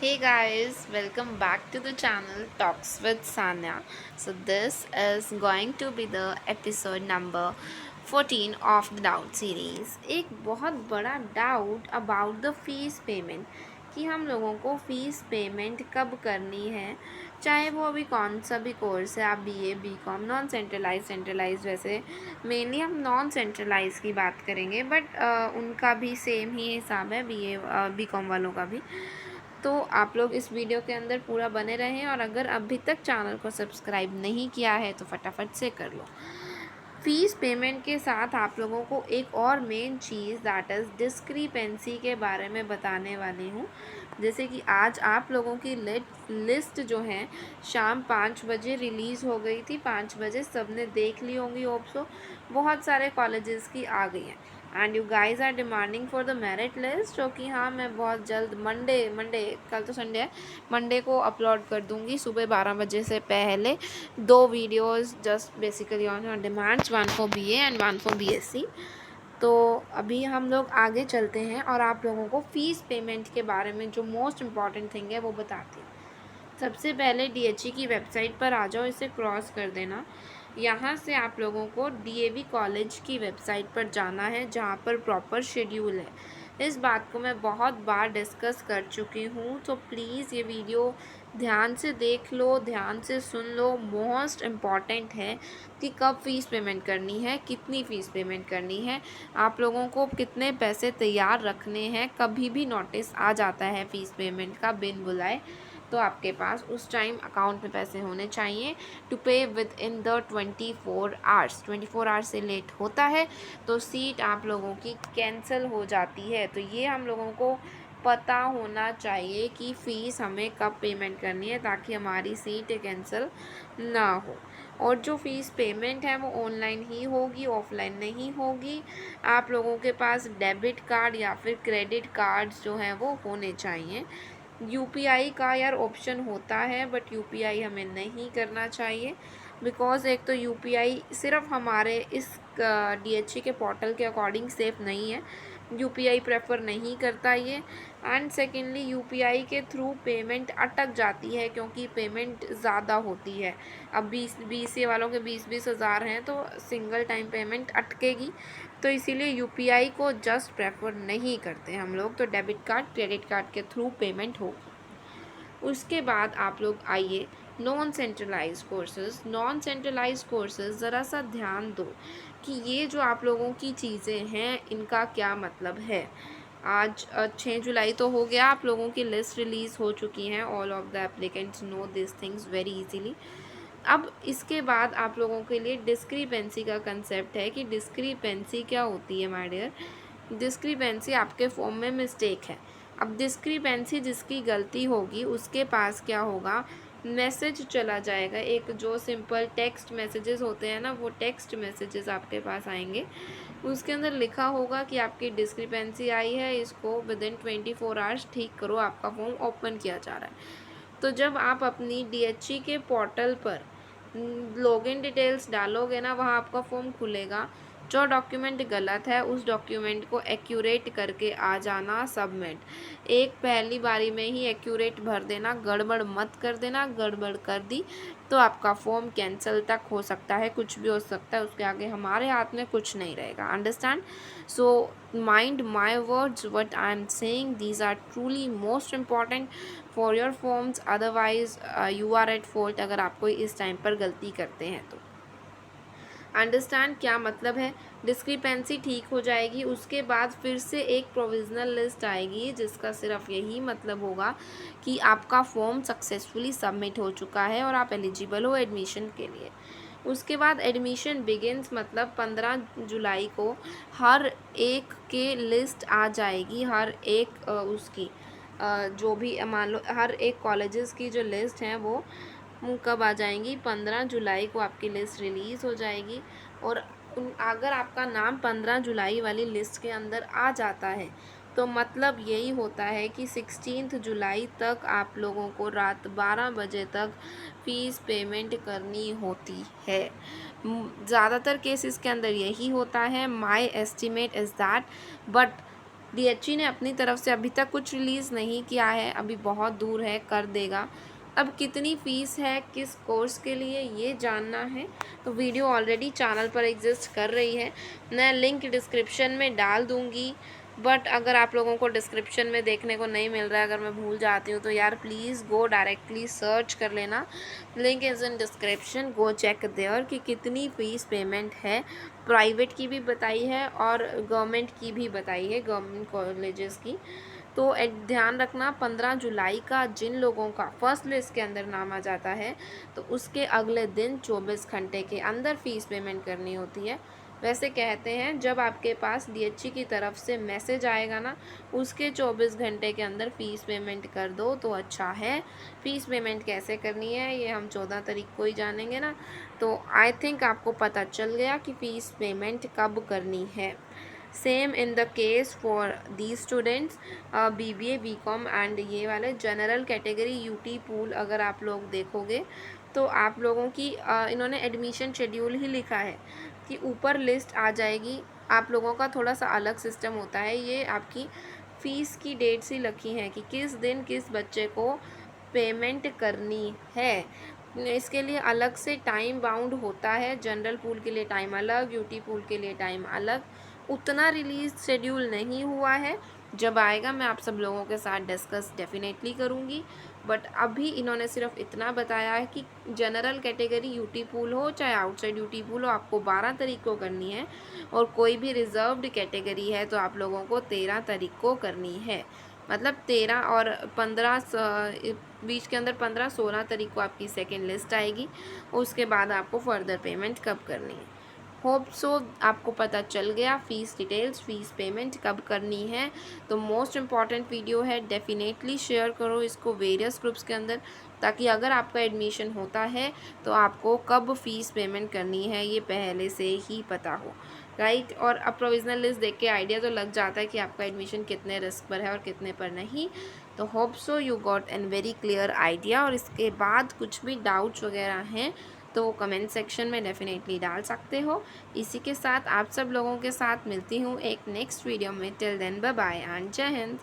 Hey guys, welcome back to the channel Talks with Sanya. So, this is going to be the episode number 14 of the Doubt series. एक बहुत बड़ा doubt about the fees payment कि हम लोगों को fees payment कब करनी है, चाहे वो अभी कौन सा भी कोर्स है, आप बीए बीकॉम नॉन सेंट्रलाइज वैसे मेनली हम नॉन सेंट्रलाइज की बात करेंगे, बट उनका भी सेम ही हिसाब है, बीए बीकॉम वालों का भी। तो आप लोग इस वीडियो के अंदर पूरा बने रहें, और अगर अभी तक चैनल को सब्सक्राइब नहीं किया है तो फटाफट से कर लो। फ़ीस पेमेंट के साथ आप लोगों को एक और main cheese that is discrepancy के बारे में बताने वाली हूँ। जैसे कि आज आप लोगों की लिस्ट जो है शाम 5 बजे रिलीज़ हो गई थी। 5 बजे सब ने देख ली होंगी होप सो। बहुत सारे कॉलेजेस की आ गई हैं and you guys are demanding for the merit list, जो कि हाँ मैं बहुत जल्द मंडे कल तो संडे है, मंडे को अपलोड कर दूँगी सुबह 12 बजे से पहले 2 videos just basically on your demands, 1 for BA and 1 for BSc. तो अभी हम लोग आगे चलते हैं और आप लोगों को फ़ीस पेमेंट के बारे में जो मोस्ट इम्पॉर्टेंट थिंग है वो बताती हूँ। सबसे पहले डीएचई की वेबसाइट पर आ जाओ, इसे क्रॉस कर देना। यहाँ से आप लोगों को डीएवी कॉलेज की वेबसाइट पर जाना है, जहाँ पर प्रॉपर शेड्यूल है। इस बात को मैं बहुत बार डिस्कस कर चुकी हूँ, तो प्लीज़ ये वीडियो ध्यान से देख लो, ध्यान से सुन लो। मोस्ट इम्पॉर्टेंट है कि कब फ़ीस पेमेंट करनी है, कितनी फ़ीस पेमेंट करनी है, आप लोगों को कितने पैसे तैयार रखने हैं। कभी भी नोटिस आ जाता है फ़ीस पेमेंट का बिन बुलाए, तो आपके पास उस टाइम अकाउंट में पैसे होने चाहिए टू पे with in the 24 hours. 24 hours से लेट होता है तो सीट आप लोगों की कैंसिल हो जाती है। तो ये हम लोगों को पता होना चाहिए कि फ़ीस हमें कब पेमेंट करनी है, ताकि हमारी सीट कैंसिल ना हो। और जो फ़ीस पेमेंट है वो ऑनलाइन ही होगी, ऑफलाइन नहीं होगी। आप लोगों के पास डेबिट कार्ड या फिर क्रेडिट कार्ड्स जो हैं वो होने चाहिए। यूपीआई का यार ऑप्शन होता है, बट यूपीआई हमें नहीं करना चाहिए, बिकॉज़ एक तो यूपीआई सिर्फ हमारे इस डीएचई के पोर्टल के अकॉर्डिंग सेफ़ नहीं है। यूपीआई प्रेफर नहीं करता ये। एंड सेकेंडली यूपीआई के थ्रू पेमेंट अटक जाती है, क्योंकि पेमेंट ज़्यादा होती है। अब बीसीए वालों के 20-20 हज़ार हैं, तो सिंगल टाइम पेमेंट अटकेगी। तो इसीलिए यूपीआई को जस्ट प्रेफर नहीं करते हम लोग, तो डेबिट कार्ड क्रेडिट कार्ड के थ्रू पेमेंट होगी। उसके बाद आप लोग आइए non centralise courses. Non centralise courses ज़रा सा ध्यान दो कि ये जो आप लोगों की चीज़ें हैं इनका क्या मतलब है। आज 6 जुलाई तो हो गया, आप लोगों की लिस्ट रिलीज़ हो चुकी हैं। All of the applicants know this things very easily. अब इसके बाद आप लोगों के लिए डिस्क्रिपेंसी का कंसेप्ट है कि डिस्क्रिपेंसी क्या होती है माय डियर। डिस्क्रिपेंसी आपके फॉर्म में मिस्टेक है। अब डिस्क्रिपेंसी जिसकी गलती होगी उसके पास क्या होगा, मैसेज चला जाएगा। एक जो सिंपल टेक्स्ट मैसेजेस होते हैं ना, वो टेक्स्ट मैसेजेस आपके पास आएंगे। उसके अंदर लिखा होगा कि आपकी डिस्क्रिपेंसी आई है, इसको विद इन 24 आवर्स ठीक करो, आपका फॉर्म ओपन किया जा रहा है। तो जब आप अपनी डीएचई के पोर्टल पर लॉगिन डिटेल्स डालोगे ना, वहाँ आपका फॉर्म खुलेगा। जो डॉक्यूमेंट गलत है उस डॉक्यूमेंट को एक्यूरेट करके आ जाना सबमिट। एक पहली बारी में ही एक्यूरेट भर देना, गड़बड़ मत कर देना। गड़बड़ कर दी तो आपका फॉर्म कैंसिल तक हो सकता है, कुछ भी हो सकता है। उसके आगे हमारे हाथ में कुछ नहीं रहेगा। Understand? So mind my words, what I am saying, these are truly most important for your forms. Otherwise you are at fault अगर आप कोई इस टाइम पर गलती करते हैं तो। अंडरस्टैंड क्या मतलब है। डिस्क्रिपेंसी ठीक हो जाएगी, उसके बाद फिर से एक प्रोविज़नल लिस्ट आएगी, जिसका सिर्फ यही मतलब होगा कि आपका फॉर्म सक्सेसफुली सबमिट हो चुका है और आप एलिजिबल हो एडमिशन के लिए। उसके बाद एडमिशन बिगिनस, मतलब 15 जुलाई को हर एक के लिस्ट आ जाएगी। हर एक उसकी जो भी मान लो हर एक कॉलेजेस की जो लिस्ट हैं वो कब आ जाएंगी, 15 जुलाई को आपकी लिस्ट रिलीज़ हो जाएगी। और अगर आपका नाम 15 जुलाई वाली लिस्ट के अंदर आ जाता है तो मतलब यही होता है कि 16 जुलाई तक आप लोगों को रात 12 बजे तक फ़ीस पेमेंट करनी होती है। ज़्यादातर केसेस के अंदर यही होता है। माई एस्टिमेट इज़ दैट, बट डीएचई ने अपनी तरफ से अभी तक कुछ रिलीज़ नहीं किया है, अभी बहुत दूर है, कर देगा। अब कितनी फ़ीस है किस कोर्स के लिए ये जानना है तो वीडियो ऑलरेडी चैनल पर एग्जिस्ट कर रही है, मैं लिंक डिस्क्रिप्शन में डाल दूँगी। बट अगर आप लोगों को डिस्क्रिप्शन में देखने को नहीं मिल रहा है, अगर मैं भूल जाती हूँ तो यार प्लीज़ गो डायरेक्टली सर्च कर लेना, link is in description, go check there कि कितनी फ़ीस पेमेंट है। प्राइवेट की भी बताई है और गवर्नमेंट की भी बताई है, गवर्नमेंट कॉलेजेस की। तो ध्यान रखना 15 जुलाई का जिन लोगों का फर्स्ट लिस्ट के अंदर नाम आ जाता है तो उसके अगले दिन 24 घंटे के अंदर फ़ीस पेमेंट करनी होती है। वैसे कहते हैं जब आपके पास डीएचई की तरफ से मैसेज आएगा ना, उसके 24 घंटे के अंदर फ़ीस पेमेंट कर दो तो अच्छा है। फ़ीस पेमेंट कैसे करनी है ये हम 14 तारीख को ही जानेंगे ना, तो आई थिंक आपको पता चल गया कि फ़ीस पेमेंट कब करनी है। Same in the case for the students BBA BCom and ये वाले जनरल कैटेगरी यूटी पूल अगर आप लोग देखोगे तो आप लोगों की इन्होंने एडमिशन शेड्यूल ही लिखा है कि ऊपर लिस्ट आ जाएगी। आप लोगों का थोड़ा सा अलग सिस्टम होता है, ये आपकी फ़ीस की डेट्स ही लिखी हैं कि किस दिन किस बच्चे को पेमेंट करनी है। इसके लिए अलग से टाइम बाउंड होता है, जनरल पूल के लिए टाइम अलग, यूटी पूल के लिए टाइम अलग। उतना रिलीज़ शेड्यूल नहीं हुआ है, जब आएगा मैं आप सब लोगों के साथ डिस्कस डेफिनेटली करूँगी। बट अभी इन्होंने सिर्फ इतना बताया है कि जनरल कैटेगरी यूटी पूल हो चाहे आउटसाइड यूटी पूल हो, आपको 12 तारीख को करनी है, और कोई भी रिजर्व्ड कैटेगरी है तो आप लोगों को 13 तारीख को करनी है। मतलब 13 और 15 बीच के अंदर 15-16 तारीख को आपकी सेकेंड लिस्ट आएगी, उसके बाद आपको फर्दर पेमेंट कब करनी है। होप सो आपको पता चल गया फ़ीस डिटेल्स, फ़ीस पेमेंट कब करनी है। तो मोस्ट इम्पॉर्टेंट वीडियो है, डेफिनेटली शेयर करो इसको वेरियस ग्रुप्स के अंदर, ताकि अगर आपका एडमिशन होता है तो आपको कब फ़ीस पेमेंट करनी है ये पहले से ही पता हो, राइट। और अब प्रोविज़नल लिस्ट देख के आइडिया तो लग जाता है कि आपका एडमिशन कितने रिस्क पर है और कितने पर नहीं। तो hope so you got an very clear idea. और इसके बाद कुछ भी डाउट्स वगैरह हैं तो कमेंट सेक्शन में डेफिनेटली डाल सकते हो। इसी के साथ आप सब लोगों के साथ मिलती हूँ एक नेक्स्ट वीडियो में। Till then bye bye and जय हिंद।